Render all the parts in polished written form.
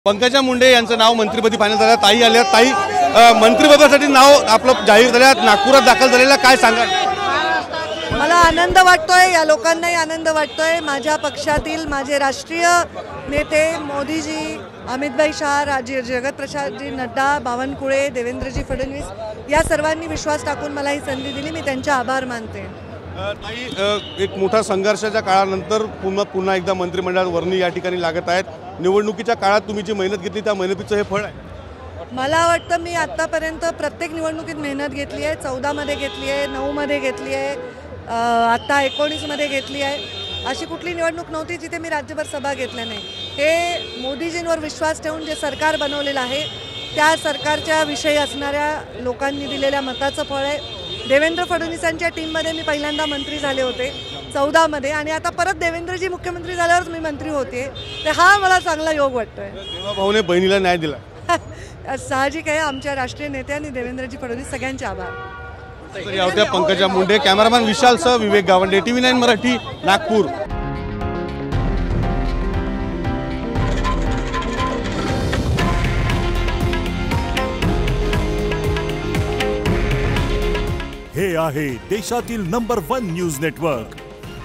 पंकजा मुंडे यांचं नाव मंत्रिपदी फायनल झालं। ताई आल्या, ताई मंत्रिपदासाठी नाव आपलं जाहीर झालं, नागपुरात दाखल झालेला, काय सांगाल? मला आनंद वाटतोय, या लोकांनाही आनंद वाटतोय। माझ्या पक्षातील माझे राष्ट्रीय नेते मोदीजी, अमितभाई शाह, जगत प्रसादजी नड्डा, बावनकुळे, देवेंद्रजी फडणवीस या सर्वांनी विश्वास टाकून मला ही संधी दिली, मी त्यांचे आभार मानते। ताई, एक मोठा संघर्षाच्या काळानंतर पुन्हा एकदा मंत्रिमंडळात वर्णी या ठिकाणी लागत आहेत। निवडणुकीच्या काळात तुम्ही जी मेहनत घेतली त्या मेहनतीचं हे फळ आहे। मला वाटतं मी आतापर्यंत प्रत्येक निवडणुकीत मेहनत घेतली आहे। 14 मध्ये घेतली आहे, 9 मध्ये घेतली आहे, आता 19 मध्ये घेतली आहे। अशी कुठली निवडणूक नव्हती जिथे मी राज्यभर सभा घेतल्या नाही। हे मोदीजींवर विश्वास ठेवून जे सरकार बनवलेलं आहे त्या सरकारच्या विषयी असणाऱ्या लोकांनी दिलेल्या मताचं फळ आहे। देवेंद्र फडणवीसांच्या टीममध्ये मी पहिल्यांदा मंत्री झाले होते 14 मध्ये, आणि आता परत देवेंद्रजी मुख्यमंत्री झाल्यावर मी मंत्री होते, तर हा मला चांगला योग वाटतोय। देवाभाऊने बहिणीला न्याय दिला, साहजिक आहे। आमच्या राष्ट्रीय नेत्यांनी देवेंद्रजी फडणवीस सगळ्यांचे आभार। तर या होत्या पंकजा मुंडे। कॅमेरामॅन विशालसह विवेक गावंडे, TV9 मराठी, नागपूर। हे आहे देशातील नंबर 1 न्यूज नेटवर्क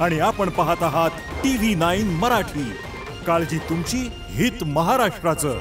आणि आपण पाहत आहात TV9 मराठी। काळजी तुमची, हित महाराष्ट्राचं।